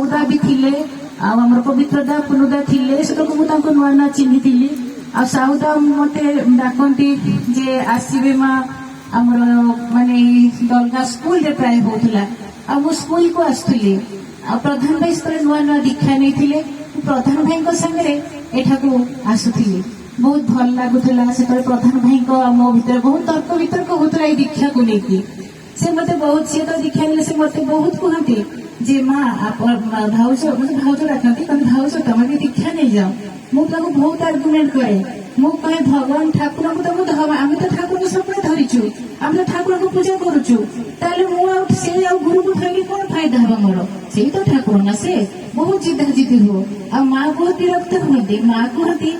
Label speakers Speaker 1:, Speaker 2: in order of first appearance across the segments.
Speaker 1: ସାଉଦା ବି ଥିଲେ ଆଉ ଆମର ପବିତ୍ରଦା ପୁନୁଦା ଥିଲେ ସେତକ ମୁଁ ତାଙ୍କୁ ନୂଆ ନୂଆ ଚିହ୍ନିଥିଲି। ଆଉ ସାଉଦା ମତେ ଡାକନ୍ତି ଯେ ଆସିବେ ମା ଆମର ମାନେ ଦଲଗା ସ୍କୁଲରେ ପ୍ରାୟ ହଉଥିଲା ଆଉ ମୁଁ ସ୍କୁଲକୁ ଆସୁଥିଲି ଆଉ ପ୍ରଧାନ ଭାଇ ସେତେବେଳେ ନୂଆ ନୂଆ ଦୀକ୍ଷା ନେଇଥିଲେ। ପ୍ରଧାନ ଭାଇଙ୍କ ସାଙ୍ଗରେ ଏଠାକୁ ଆସୁଥିଲି, ବହୁତ ଭଲ ଲାଗୁଥିଲା। ସେତେବେଳେ ପ୍ରଧାନ ଭାଇଙ୍କ ମୋ ଭିତରେ ବହୁତ ତର୍କ ବିତର୍କ ହଉଥିଲା ଏଇ ଦୀକ୍ଷାକୁ ନେଇକି। ସେ ମତେ ବହୁତ ସିଏ ତ ଦୀକ୍ଷା ନେଲେ ସେ ମତେ ବହୁତ କୁହନ୍ତି ଯେ ମା ଭାଉଜ ମତେ ଭାଉଜ ଡାକନ୍ତି ଭାଉଜ ତମେ ବି ଦୀକ୍ଷା ନେଇଯାଅ। ମୁଁ ତାକୁ ବହୁତ ଆର୍ଗୁମେଣ୍ଟ କରେ, ମୁଁ କହେ ଭଗବାନ ଠାକୁରଙ୍କୁ ଆମେ ତ ଠାକୁରଙ୍କୁ ସବୁବେଳେ ଧରିଛୁ, ଆମେ ତ ଠାକୁରଙ୍କୁ ପୂଜା କରୁଛୁ, ତାହେଲେ ମୁଁ ଆଉ ସେ ଆଉ ଗୁରୁକୁ ଧରିକି କଣ ଫାଇଦା ହବ ମୋର? ସେଇ ତ ଠାକୁର ନା। ସେ ବହୁତ ଜିଦି ହୁଅ ଆଉ ମା ବହୁତ ବିରକ୍ତ ହୁଅନ୍ତି। ମା କୁହନ୍ତି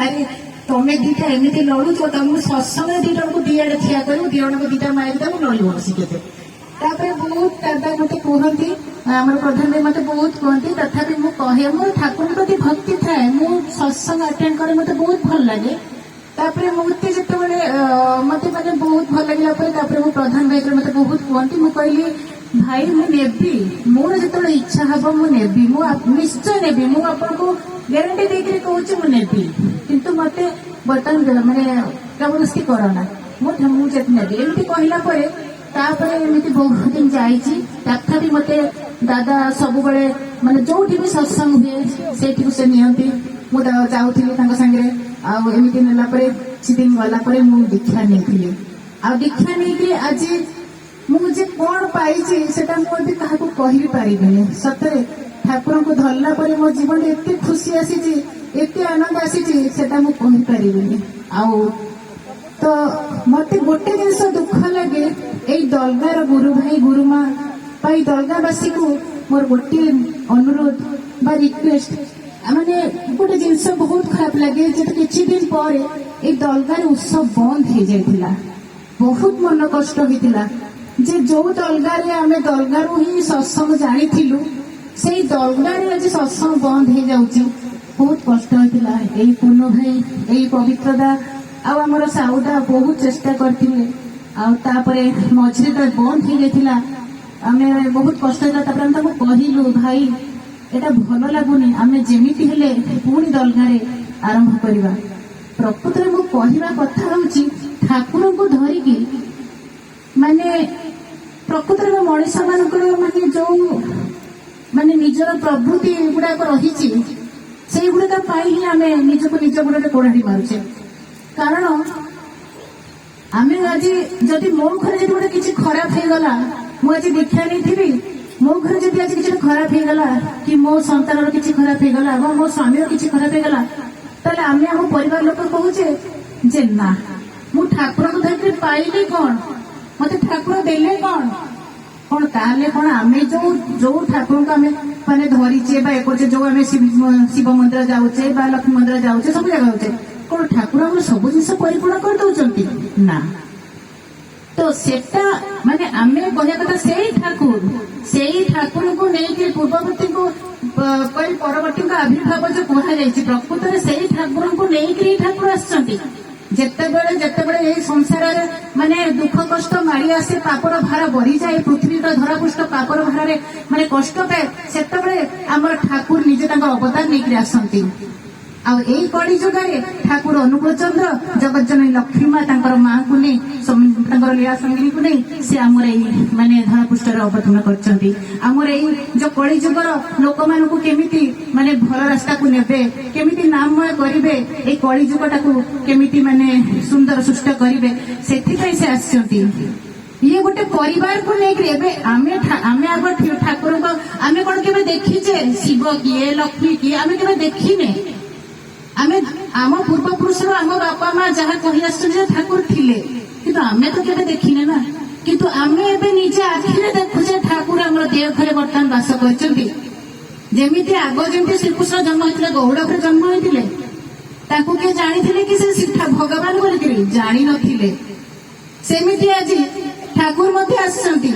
Speaker 1: ଆରେ ତମେ ଦିଟା ଏମିତି ଲଢୁଛ, ତମକୁ ସତ୍ସଙ୍ଗ ଦି ଜଣଙ୍କୁ ଦିଆଡେ ଠିଆ କରିବୁ, ଦି ଜଣଙ୍କୁ ଦିଟା ମାରିକି ତାକୁ ଲଢିବ ବସି କେତେ। ତାପରେ ବହୁତ ଦାଦା ମତେ କୁହନ୍ତି, ଆମର ପ୍ରଧାନ ଭାଇ ମତେ ବହୁତ କୁହନ୍ତି, ତଥାପି ମୁଁ କହେ ମୋର ଠାକୁରଙ୍କ ପ୍ରତି ଭକ୍ତି ଥାଏ, ମୁଁ ସତ୍ସଙ୍ଗ ଆଟେଣ୍ଡ କରେ, ମତେ ବହୁତ ଭଲ ଲାଗେ। ତାପରେ ମତେ ଯେତେବେଳେ ମତେ ମାନେ ବହୁତ ଭଲ ଲାଗିଲା ପରେ ତାପରେ ମୁଁ ପ୍ରଧାନ ଭାଇ ମତେ ବହୁତ କୁହନ୍ତି, ମୁଁ କହିଲି ଭାଇ ମୁଁ ନେବି, ମୋର ଯେତେବେଳେ ଇଚ୍ଛା ହବ ମୁଁ ନେବି, ମୁଁ ନିଶ୍ଚୟ ନେବି, ମୁଁ ଆପଣଙ୍କୁ ଗ୍ୟାରେଣ୍ଟି ଦେଇକିରି କହୁଛି ମୁଁ ନେବି, କିନ୍ତୁ ମତେ ବର୍ତ୍ତମାନ ମାନେ ଜବରଦସ୍ତି କରନା, ମୁଁ ଯେତେ ନେବି। ଏମିତି କହିଲା ପରେ ତାପରେ ଏମିତି ବହୁତ ଦିନ ଯାଇଛି। ତଥାପି ମତେ ଦାଦା ସବୁବେଳେ ମାନେ ଯୋଉଠି ବି ସତ୍ସଙ୍ଗ ହୁଏ ସେଇଠିକୁ ସେ ନିଅନ୍ତି, ମୁଁ ଯାଉଥିଲି ତାଙ୍କ ସାଙ୍ଗରେ। ଆଉ ଏମିତି ନେଲା ପରେ କିଛି ଦିନ ଗଲା ପରେ ମୁଁ ଦୀକ୍ଷା ନେଇଥିଲି। ଆଉ ଦୀକ୍ଷା ନେଇକି ଆଜି ମୁଁ ଯେ କଣ ପାଇଛି ସେଟା ମୁଁ ଏବେ କାହାକୁ କହିବି ପାରିବିନି। ସତରେ ଠାକୁରଙ୍କୁ ଧରିଲା ପରେ ମୋ ଜୀବନରେ ଏତେ ଖୁସି ଆସିଛି, ଏତେ ଆନନ୍ଦ ଆସିଛି, ସେଟା ମୁଁ କହିପାରିବିନି। ଆଉ ତ ମତେ ଗୋଟେ ଜିନିଷ ଦୁଃଖ ଲାଗେ, ଏଇ ଦଲଗାର ଗୁରୁ ଭାଇ ଗୁରୁମା ବା ଏଇ ଦଲଗାବାସୀକୁ ମୋର ଗୋଟିଏ ଅନୁରୋଧ ବା ରିକ୍ୱେଷ୍ଟ, ମାନେ ଗୋଟେ ଜିନିଷ ବହୁତ ଖରାପ ଲାଗେ ଯେ କିଛି ଦିନ ପରେ ଏଇ ଦଲଗାର ଉତ୍ସବ ବନ୍ଦ ହେଇଯାଇଥିଲା। ବହୁତ ମନ କଷ୍ଟ ହେଇଥିଲା ଯେ ଯୋଉ ଦଲଗାରେ ଆମେ ଦଲଗାରୁ ହିଁ ସତ୍ସଙ୍ଗ ଜାଣିଥିଲୁ ସେଇ ଦଲଗାରେ ଆଜି ସତ୍ସଙ୍ଗ ବନ୍ଦ ହେଇଯାଉଛି। ବହୁତ କଷ୍ଟ ହେଇଥିଲା। ଏଇ ପୂର୍ଣ୍ଣ ଭାଇ, ଏଇ ପବିତ୍ରଦା ଆଉ ଆମର ସାଉଦା ବହୁତ ଚେଷ୍ଟା କରିଥିଲେ, ଆଉ ତାପରେ ମଝିରେ ତ ବନ୍ଦ ହେଇଯାଇଥିଲା, ଆମେ ବହୁତ କଷ୍ଟ ହେଇଥିଲା। ତାପରେ ଆମେ ତାକୁ କହିଲୁ ଭାଇ ଏଟା ଭଲ ଲାଗୁନି, ଆମେ ଯେମିତି ହେଲେ ପୁଣି ଦଲଗାରେ ଆରମ୍ଭ କରିବା। ପ୍ରକୃତରେ ମୁଁ କହିବା କଥା ହଉଛି ଠାକୁରଙ୍କୁ ଧରିକି ମାନେ ପ୍ରକୃତରେ ମଣିଷ ମାନଙ୍କର ମାନେ ଯୋଉ ମାନେ ନିଜର ପ୍ରଭୃତି ଗୁଡାକ ରହିଛି ସେଇଗୁଡିକ ପାଇଁ ହିଁ ଆମେ ନିଜକୁ ନିଜ ଗୋଡରେ କୋଡାଡି ମାରୁଛେ। କାରଣ ଆମେ ଆଜି ଯଦି ମୋ ଘରେ ଯଦି ଗୋଟେ କିଛି ଖରାପ ହେଇଗଲା, ମୁଁ ଆଜି ଦୀକ୍ଷା ନେଇଥିବି, ମୋ ଘରେ ଯଦି ଆଜି କିଛି ଖରାପ ହେଇଗଲା କି ମୋ ସନ୍ତାନର କିଛି ଖରାପ ହେଇଗଲା ବା ମୋ ସ୍ୱାମୀର କିଛି ଖରାପ ହେଇଗଲା, ତାହେଲେ ଆମେ ଆମ ପରିବାର ଲୋକ କହୁଛେ ଯେ ନା ମୁଁ ଠାକୁରଙ୍କୁ ଧରିକି ପାଇଲି କଣ, ମତେ ଠାକୁର ଦେଲେ କଣ। ତାହେଲେ କଣ ଆମେ ଯୋଉ ଠାକୁରଙ୍କୁ ଆମେ ମାନେ ଧରିଛେ ବା ଏ କରୁଛେ, ଯୋଉ ଆମେ ଶିବ ମନ୍ଦିର ଯାଉଛେ ବା ଲକ୍ଷ୍ମୀ ମନ୍ଦିର ଯାଉଛେ, ସବୁ ଜାଗା ଯାଉଛେ, କଣ ଠାକୁର ଆମର ସବୁ ଜିନିଷ ପରିପୂର୍ଣ୍ଣ କରିଦଉଛନ୍ତି? ନା। ତ ସେଟା ମାନେ ଆମେ କହିବା କଥା ସେଇ ଠାକୁରଙ୍କୁ ନେଇକି ପୂର୍ବବର୍ତ୍ତୀଙ୍କୁ ପରବର୍ତ୍ତୀଙ୍କ ଆବିର୍ଭାବ ଯୋଉ କୁହାଯାଇଛି, ପ୍ରକୃତରେ ସେଇ ଠାକୁରଙ୍କୁ ନେଇକି ଠାକୁର ଆସିଛନ୍ତି। ଯେତେବେଳେ ଏଇ ସଂସାରରେ ମାନେ ଦୁଃଖ କଷ୍ଟ ମାଡ଼ି ଆସେ, ପାପର ଭାର ବଢିଯାଏ, ପୃଥିବୀର ଧରାପୃଷ୍ଠ ପାପର ଭାରରେ ମାନେ କଷ୍ଟ ପାଏ, ସେତେବେଳେ ଆମର ଠାକୁର ନିଜେ ତାଙ୍କ ଅବଦାନ ନେଇକି ଆସନ୍ତି। ଆଉ ଏଇ କଳି ଯୁଗରେ ଠାକୁର ଅନୁକୂଳ ଚନ୍ଦ୍ର ଜଗଜ୍ଜନନୀ ଲକ୍ଷ୍ମୀ ମା ତାଙ୍କର ମାଙ୍କୁ ନେଇ ତାଙ୍କର ଲୀଳା ସଙ୍ଗିନୀକୁ ନେଇ ସେ ଆମର ଏଇ ମାନେ ଧରାପୃଷ୍ଠରେ ଅବତୀର୍ଣ୍ଣ କରିଛନ୍ତି। ଆମର ଏଇ ଯୋଉ କଳି ଯୁଗର ଲୋକମାନଙ୍କୁ କେମିତି ମାନେ ଭଲ ରାସ୍ତାକୁ ନେବେ, କେମିତି ନାମମୟ କରିବେ, ଏଇ କଳି ଯୁଗଟାକୁ କେମିତି ମାନେ ସୁନ୍ଦର ସୁଷ୍ଠ କରିବେ, ସେଥିପାଇଁ ସେ ଆସିଛନ୍ତି। ଇଏ ଗୋଟେ ପରିବାରକୁ ନେଇକି ଏବେ ଆମେ ଆଗ ଠାକୁରଙ୍କ ଆମେ କଣ କେବେ ଦେଖିଛେ? ଶିବ କିଏ ଲକ୍ଷ୍ମୀ କିଏ ଆମେ କେବେ ଦେଖିନେ। ଆମେ ଆମ ପୂର୍ବପୁରୁଷରୁ ଆମ ବାପା ମା ଯାହା କହି ଆସୁଛନ୍ତି ଯେ ଠାକୁର ଥିଲେ, କିନ୍ତୁ ଆମେ ତ କେବେ ଦେଖିନେ ନା। କିନ୍ତୁ ଆମେ ଏବେ ନିଜେ ଆଖିରେ ଦେଖୁଛେ ଠାକୁର ଆମର ଦେଓଘରେ ବର୍ତ୍ତମାନ ବାସ କରିଛନ୍ତି। ଯେମିତି ଯେମିତି ଶ୍ରୀକୃଷ୍ଣ ଜନ୍ମ ହେଇଥିଲେ, ଗୌଡପରେ ଜନ୍ମ ହେଇଥିଲେ, ତାଙ୍କୁ କିଏ ଜାଣିଥିଲେ କି ସେ ଭଗବାନ ବୋଲିକିରି? ଜାଣିନଥିଲେ। ସେମିତି ଆଜି ଠାକୁର ମଧ୍ୟ ଆସିଛନ୍ତି।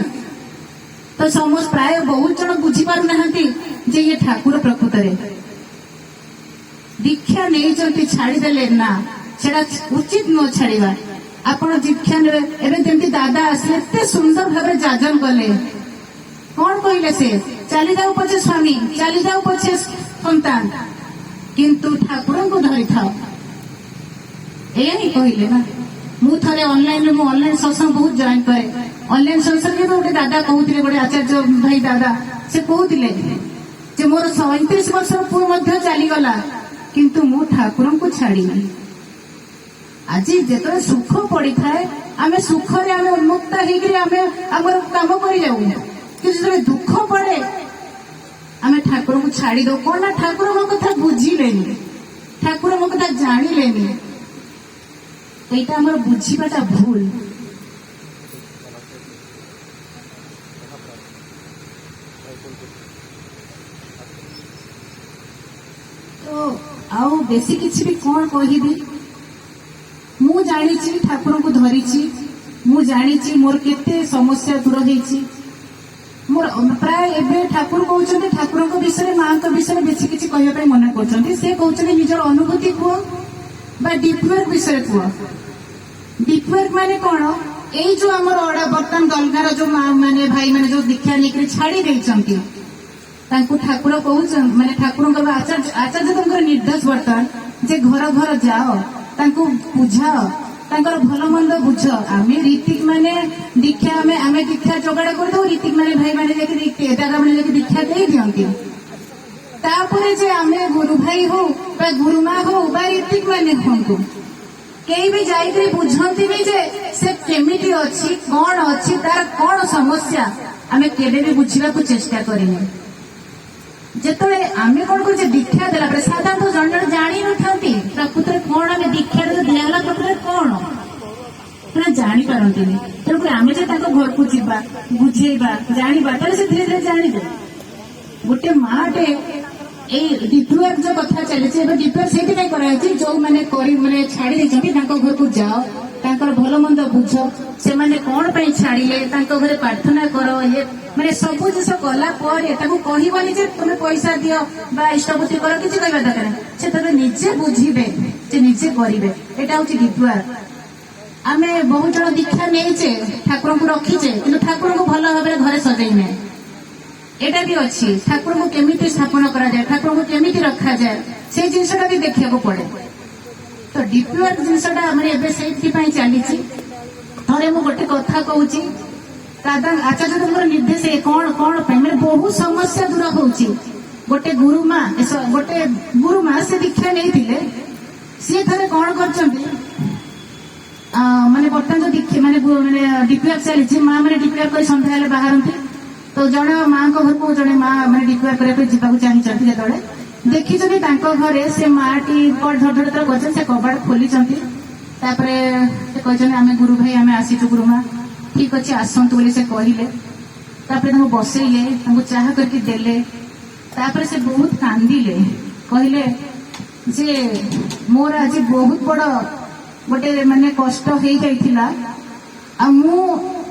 Speaker 1: ତ ସମସ୍ତ ପ୍ରାୟ ବହୁତ ଜଣ ବୁଝିପାରୁନାହାନ୍ତି ଯେ ଇଏ ଠାକୁର ପ୍ରକୃତରେ ଦୀକ୍ଷା ନେଇଛନ୍ତି, ଛାଡିଦେଲେ ନା, ସେଟା ଉଚିତ ନୁହଁ ଛାଡିବା। ଆପଣ ଦୀକ୍ଷା ନେବେ, ଏବେ ଯେମିତି ଦାଦା ଆସିଲେ ଏତେ ସୁନ୍ଦର ଭାବରେ ଯାଜନ କଲେ, କଣ କହିଲେ? ସେ ଚାଲି ଯାଉ ପଛେ ସ୍ୱାମୀ चली जाओ पछे संतान किंतु ठाकुर को धरी था कहले ना मु थे ऑनलाइन सत्संग बहुत जॉइन करे ऑनलाइन सत्संग में गोटे दादा कहते गोटे आचार्य भाई दादा से कहते मोर 37 वर्ष पुओ चलीगला किंतु मु ठाकुर को छाड़ी आज जो सुख पड़ी थाए आम सुख आम उन्मुक्त होकर कम कर जाऊ जो दुख पड़े आम ठाकुर को छाड़ी दो कौन ना ठाकुर मो कथा बुझिलेनी ठाकुर मो कथा जानिलेनी एटा हमर बुझीबाटा भूल तो आओ बेसी किछि भी कौन कहिबी मु जानिछि ठाकुर को धरिछि मु जानिछि मोर केते समस्या दूर होईछि मोर प्राय एबे ठाकुर कहउछन्ते ठाकुर को विषय मां को विषय बेसी किछि कहबा पई मना करछन्ते से कहउछन्ते निजर अनुभूति को बा डीपवर्क विषय को डीपवर्क माने कौन यही जो आम बर्तमान दलगार जो माँ माने भाई माने जो दीक्षा नहीं छाड़ी देइछन्ति तांको ठाकुर कहउछन माने ठाकुर आचार्य तुमको निर्देश बर्तमान जे घर घर जाओ तांको बुझाओ तांकर भल मंद बुझ आमे रीतिक माने दीक्षा आमे दीक्षा जोगाड़ कर दो रीतिक माने भाई माने जाके दादा माने जाके दीक्षा दे दियंती तापरे जे आमे गुरु भाई हो बा गुरुमा हो बा रीतिक माने हमको कई भी जाइए बुझती भी जे से केमिटी अच्छी कौन अच्छी तार कौन समस्या आमे केबे भी बुझा चेष्टा करें जिते आम कौन कर दीक्षा देला साधारण जन जन जानी न था प्रकृत कौन आम दीक्षा दिहला प्रकृत कौन पुरा जानी पारती तेणुक आम जो घर को जीवा बुझेबा जाना से धीरे धीरे जानवे गोटे माटे डीपवर्क जो कथा चली डीपवर्क से जो मैंने छाड़ी घर को जाओ भल मंद बुझ से मैंने कौन छाड़िले घरे प्रार्थना कर ये माने सब जिस कला कहबनी जे तुम पैसा दियो बा इष्टभूति कर कि कहवा दरकार से तुम निजे बुझे निजे करेंगे यहाँ हूँ डीपवर्क आम बहुत जन दीक्षा नहींचे ठाकुर को रखीचे कि ठाकुर को भल भाव घरे सजाइने एटा भी अच्छी ठाकुर को केमिति स्थापन करा जाए ठाकुर को केमिति रखा जाए से जिनसटा भी देखा पड़े तो डीपवर्क जिनसटा से चली थे मु गोटे कथा कहूँ दादा आचार्य तुमर निर्देश कौन कौन मैंने बहुत समस्या दूर होची गोटे गुरुमा से दीक्षा नहीं सी थे कौन कर माने बर्तमान जो दीक्षा माने डीपवर्क चली माँ मैंने डीपवर्क कर सन्ध्या बाहर तो जड़े माँ घर को जड़े माँ मैंने डीक्लेयर करने जावाक चाहती जो देखी घरे से माटी धड़ धड़ कर कबाड़ खोली आम गुरु भाई आम आसीचु गुरुमा ठीक अच्छे आसतु बोली से कहले बसैले चाह करके देले से बहुत कांदिले कहले जे मोर आज बहुत बड़ गोटे माने कष्ट हो जाइथिला आ मु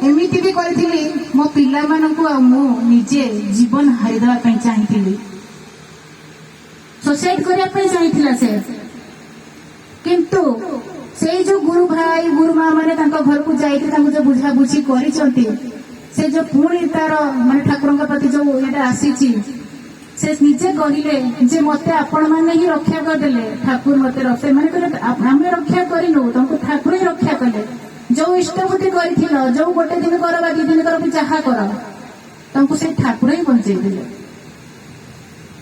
Speaker 1: एमिति भी करी मो पिला मानकु आ मु निजे जीवन हारिदेवा चाहिए सुसाइड करने चाहिए से किंतु से जो गुरु भाई गुरु माँ मैंने घर को जाकर जो बुझा बुझी कर जो पुणी तार माने ठाकुर प्रति जो ये आसी से निजे कहले जे मते आपण मैंने ही रक्षा करदे ठाकुर मत रक्षा मैंने आम रक्षा करूँ तुमको ठाकुर ही रक्षा कले जो इष्टभूति कर जो गोटे दिन कर बा 2 दिन कर जहाँ कर तुमको से ठाकुर ही बंचेदे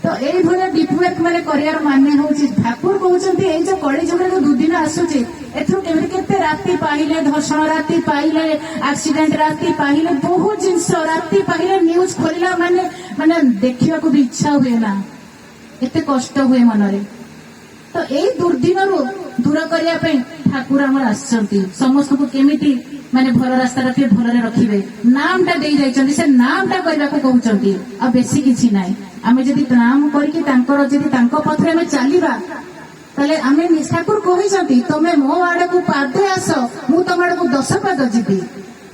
Speaker 1: तो ये डीपवर्क मैंने कर माने हूँ ठाकुर कहते जो कड़ी जुग जो दुर्दिन आसूची एते राति पाइले धर्षण राति पाइले एक्सीडेंट राति पाइले बहुत जिनस राति पाइले न्यूज खोलला माने माने देखा भी इच्छा हुए ना एते कष्ट हुए मनरे तो यही दुर्दिन दूर करने ठाकुर आमर आसचंती समस्त को केमिति माने भल रास्ता रखिए भलरे रखिबे नामटा दे जाइछन्ती से नामटा करबा को कहउछन्ती आ बेसी किछि नाही आमे जदि नाम करके तांकर जदि तांको पथरे में चलीबा तले आमे ठाकुर कहिछन्ती तमे मो आड़ को पादे आस मु तम आड़ को 10 पाद जीबी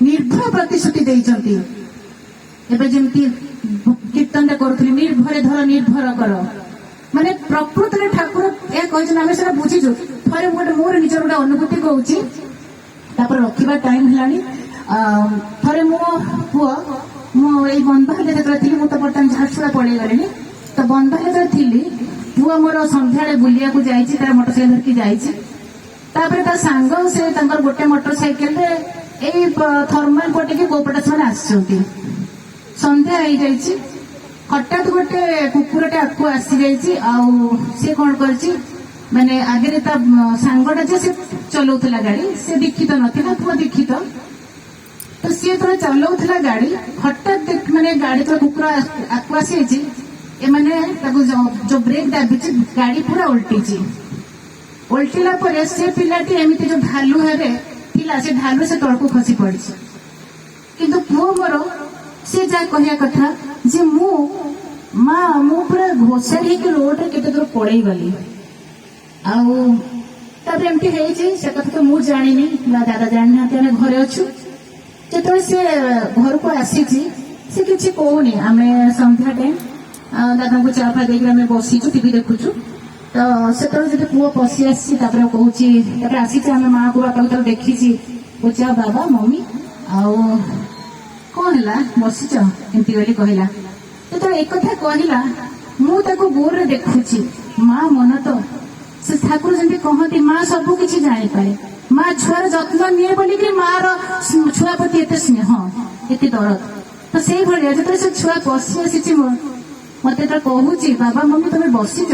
Speaker 1: निर्भय प्रतिश्रुति देइछन्ती एबे जेमती कीर्तन करूथली निर्भय धर निर्भर कर माने प्रकृत में ठाकुर या कहछन आमे सेरा बुझिजु थरे मोर निजर गोटे अनुभूति कहूची तापर रखिबा टाइम हेलानी थरे मो पुओ मो एई बंध हेले देखला थी मु तो बर्तन झारसुड़ा पड़े गलेनी तो ତ ବନ୍ଧରେ ଯେତେବେଳେ ଥିଲି ପୁଅ ମୋର ସନ୍ଧ୍ୟାବେଳେ ବୁଲିବାକୁ ଯାଇଛି, ତାର ମୋଟରସାଇକେଲ ଧରିକି ଯାଇଛି। ତାପରେ ତା ସାଙ୍ଗ ସେ ତାଙ୍କର ଗୋଟେ ମୋଟରସାଇକେଲରେ ଏଇ ଥର୍ମାଲ ପଟେକି କୋଉପଟେ ସେମାନେ ଆସିଛନ୍ତି। ସନ୍ଧ୍ୟା ହେଇଯାଇଛି, ହଠାତ୍ ଗୋଟେ କୁକୁରଟେ ଆଗକୁ ଆସିଯାଇଛି। ଆଉ ସେ କଣ କରିଛି ମାନେ ଆଗରେ ତା ସାଙ୍ଗଟା ଯେ ସେ ଚଲାଉଥିଲା ଗାଡି, ସେ ଦୀକ୍ଷିତ ନଥିଲା, ପୁଅ ଦୀକ୍ଷିତ। ତ ସିଏ ଯେତେବେଳେ ଚଲାଉଥିଲା ଗାଡି, ହଠାତ୍ ମାନେ ଗାଡି ତ କୁକୁର ଆଗକୁ ଆସିଯାଇଛି, ଏମାନେ ତାକୁ ଯୋଉ ବ୍ରେକ୍ ଦାବିଛି, ଗାଡି ପୁରା ଓଲଟିଛି। ଓଲଟିଲା ପରେ ସେ ପିଲାଟି ଏମିତି ଯୋଉ ଢାଲୁ ହେବେ ଥିଲା, ସେ ଢାଲୁ ସେ ତଳକୁ ଖସି ପଡିଛି। କିନ୍ତୁ ପୁଅ ମୋର ସେ ଯାହା କହିବା କଥା ଯେ ମୁଁ ପୁରା ଘୋଷାରି ହେଇକି ରୋଡରେ କେତେ ଦୂର ପଳେଇ ଗଲି। ଆଉ ତାପରେ ଏମିତି ହେଇଛି, ସେ କଥା ତ ମୁଁ ଜାଣିନି, ନା ଦାଦା ଜାଣିନାହାନ୍ତି, ଆମେ ଘରେ ଅଛୁ। ଯେତେବେଳେ ସେ ଘରକୁ ଆସିଛି ସେ କିଛି କହୁନି। ଆମେ ସନ୍ଧ୍ୟା ଟାଇମ୍ ଦାଦାଙ୍କୁ ଚା ଫା ଦେଇକି ଆମେ ବସିଛୁ, ଟିଭି ଦେଖୁଛୁ। ତ ସେତେବେଳେ ଯଦି ପୁଅ ପଶି ଆସିଛି, ତାପରେ କହୁଛି, ତାପରେ ଆସିଛି ଆମେ ମାଆକୁ ବାପାକୁ ତାକୁ ଦେଖିଛି, କହୁଛି ଆଉ ବାବା ମମି ଆଉ କଣ ହେଲା ବସିଛ ଏମିତି ବୋଲି କହିଲା। ଯେତେବେଳେ ଏକଥା କହିଲା, ମୁଁ ତାକୁ ଗୋରରେ ଦେଖୁଛି। ମା ମନ ତ ସେ ଠାକୁର ଯେମିତି କହନ୍ତି, ମା ସବୁ କିଛି ଜାଣିପାରେ, ମା ଛୁଆର ଯତ୍ନ ନିଏ ବୋଲିକି ମାର ଛୁଆ ପ୍ରତି ଏତେ ସ୍ନେହ, ଏତେ ଦରଦ। ତ ସେଇଭଳିଆ ଯେତେବେଳେ ସେ ଛୁଆ ପଶି ଆସିଛି, ମତେ ତ କହୁଛି ବାବା ମମି ତମେ ବସିଛ,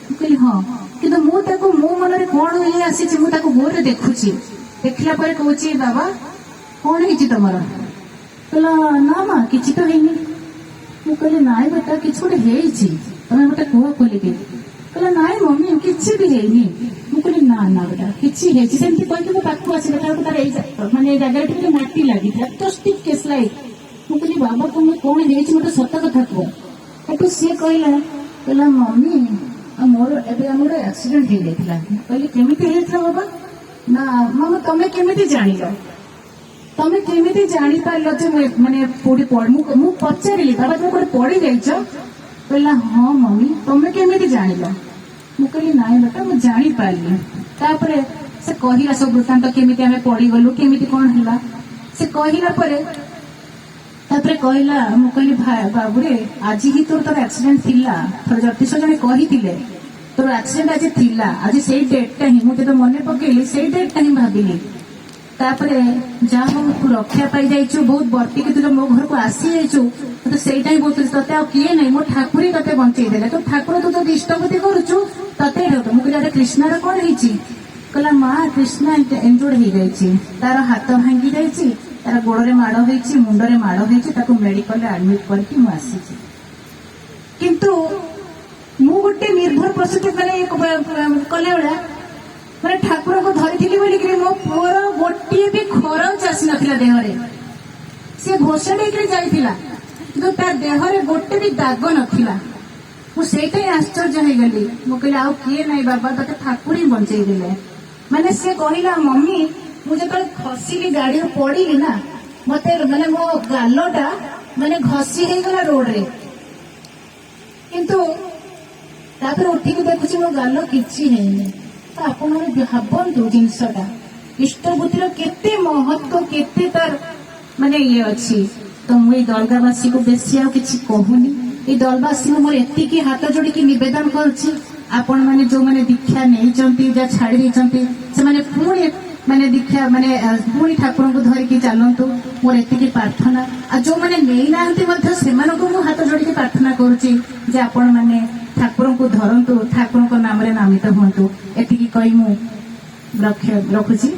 Speaker 1: ମୁଁ କହିଲି ହଁ। କିନ୍ତୁ ମୁଁ ତାକୁ ମୋ ମନରେ କଣ ଇଏ ଆସିଛି, ମୁଁ ତାକୁ ଗୋରରେ ଦେଖୁଛି। ଦେଖିଲା ପରେ କହୁଛି ବାବା କଣ ହେଇଛି ତମର? କହିଲା ନା ମା କିଛି ତ ହେଇନି। ମୁଁ କହିଲି ନାଇଁ ବେଟା କିଛି ଗୋଟେ ହେଇଛି, ତମେ ଗୋଟେ କୁହ ଖୋଲିକି। କହିଲା ନାଇଁ ମମି କିଛି ବି ହେଇନି। ମୁଁ କହିଲି ନା ନା ବେଟା କିଛି ହେଇଛି। ସେମିତି କହିକି ମୋ ପାଖକୁ ଆସିଲା, ତାକୁ ତାର ଏଇ ମାନେ ଏଇ ଜାଗାରେ ଟିକେ ମାଟି ଲାଗିଥିଲା, ଜଷ୍ଟ ଟିକେ ସ୍ଲାଇଡ୍। ମୁଁ କହିଲି ବାବା ତମେ କଣ ହେଇଛି ମତେ ସତ କଥା କୁହ। ଏଠୁ ସିଏ କହିଲା ମମି ମୋର ଏବେ ଆମର ଆକ୍ସିଡେଣ୍ଟ ହେଇଯାଇଥିଲା। କହିଲି କେମିତି ହେଇଥିଲା ବାବା? ନା ମାମା ତମେ କେମିତି ଜାଣିଲ? ତମେ କେମିତି ଜାଣିପାରିଲ ଯେ ମାନେ କୋଉଠି ମୁଁ ପଚାରିଲି ବାବା ତମେ କୋଉଠି ପଡି ଯାଇଛ? କହିଲା ହଁ ମମି ତମେ କେମିତି ଜାଣିଲ? ମୁଁ କହିଲି ନାଇଁ ବେଟା ମୁଁ ଜାଣିପାରିଲି। ତାପରେ ସେ କହିଲା ସବୁ ବୃତ୍ତାନ୍ତ, କେମିତି ଆମେ ପଡିଗଲୁ, କେମିତି କଣ ହେଲା। ସେ କହିଲା ପରେ ତାପରେ କହିଲା, ମୁଁ କହିଲି ବାବୁରେ ଆଜି ହିଁ ତୋର ଆକ୍ସିଡେଣ୍ଟ ଥିଲା। ଜ୍ୟୋତିଷ ଜଣେ କହିଥିଲେ ତୋର ଆକ୍ସିଡେଣ୍ଟ ଆଜି ଥିଲା, ଆଜି ସେଇ ଡେଟଟା ହିଁ ମୁଁ ଯେତେ ମନେ ପକେଇଲି, ସେଇ ଡେଟଟା ହିଁ ଭାବିଲି। ତାପରେ ଯାହା ହଉ ତୁ ରକ୍ଷା ପାଇଯାଇଛୁ, ବହୁତ ବର୍ତ୍ତିକି ତୁ ମୋ ଘରକୁ ଆସିଯାଇଛୁ, ତତେ ସେଇଟା ହିଁ ବହୁତ, ତତେ ଆଉ କିଏ ନାହିଁ, ମୋ ଠାକୁର ତତେ ବଞ୍ଚେଇ ଦେଲେ। ତ ଠାକୁର ତୁ ଯଦି ଇଷ୍ଟପତି କରୁଛୁ ତତେ ଢୋକ। ମୁଁ କହିଲି ଆରେ କୃଷ୍ଣାର କଣ ହେଇଛି? କହିଲା ମା କୃଷ୍ଣା ଇଞ୍ଜୁର୍ଡ ହେଇଯାଇଛି, ତାର ହାତ ଭାଙ୍ଗି ଯାଇଛି, ତାର ଗୋଡରେ ମାଡ ହେଇଛି, ମୁଣ୍ଡରେ ମାଡ ହେଇଛି, ତାକୁ ମେଡିକାଲରେ ଆଡମିଟ କରିକି ମୁଁ ଆସିଛି। କିନ୍ତୁ ମୁଁ ଗୋଟେ ନିର୍ଭର ପ୍ରସୂତି କଲେ ଭଳିଆ ମାନେ ଠାକୁରଙ୍କୁ ଧରିଥିଲି ବୋଲିକି ମୋ ପୁଅର ଗୋଟିଏ ବି ଖରଚ ଆସିନଥିଲା ଦେହରେ। ସେ ଘୋଷାଡେଇକି ଯାଇଥିଲା, କିନ୍ତୁ ତା ଦେହରେ ଗୋଟେ ବି ଦାଗ ନଥିଲା। ମୁଁ ସେଇଟା ହିଁ ଆଶ୍ଚର୍ଯ୍ୟ ହେଇଗଲି। ମୁଁ କହିଲି ଆଉ କିଏ ନାହିଁ ବାବା, ତତେ ଠାକୁର ହିଁ ବଞ୍ଚେଇ ଦେଲେ। ମାନେ ସେ କହିଲା ମମି ମୁଁ ଯେତେବେଳେ ଖସିଲି ଗାଡିରୁ ପଡିଲି ନା, ମତେ ମାନେ ମୋ ଗାଲଟା ମାନେ ଘଷି ହେଇଗଲା ରୋଡରେ। କିନ୍ତୁ ତାପରେ ଉଠିକି ଦେଖୁଛି ମୋ ଗାଲ କିଛି ହେଇନି। ତ ଆପଣ ଭାବନ୍ତୁ ଜିନିଷଟା, ଇଷ୍ଟବୁଦ୍ଧିର କେତେ ମହତ୍ଵ, କେତେ ତାର ମାନେ ଇଏ ଅଛି। ତ ମୁଁ ଏଇ ଦଳଗାବାସୀକୁ ବେଶୀ ଆଉ କିଛି କହୁନି। ଏଇ ଦଳବାସୀଙ୍କୁ ମୋର ଏତିକି ହାତ ଯୋଡିକି ନିବେଦନ କରୁଛି, ଆପଣ ମାନେ ଯୋଉମାନେ ଦୀକ୍ଷା ନେଇଛନ୍ତି, ଯାହା ଛାଡି ଦେଇଛନ୍ତି, ସେମାନେ ପୁଣି ମାନେ ଦୀକ୍ଷା ମାନେ ପୁଣି ଠାକୁରଙ୍କୁ ଧରିକି ଚାଲନ୍ତୁ, ମୋର ଏତିକି ପ୍ରାର୍ଥନା। ଆଉ ଯୋଉମାନେ ନେଇନାହାନ୍ତି ମଧ୍ୟ ସେମାନଙ୍କୁ ମୁଁ ହାତ ଯୋଡିକି ପ୍ରାର୍ଥନା କରୁଛି ଯେ ଆପଣ ମାନେ ଠାକୁରଙ୍କୁ ଧରନ୍ତୁ, ଠାକୁରଙ୍କ ନାମରେ ନାମିତ ହୁଅନ୍ତୁ। ଏତିକି କହି ମୁଁ ରଖୁଛି।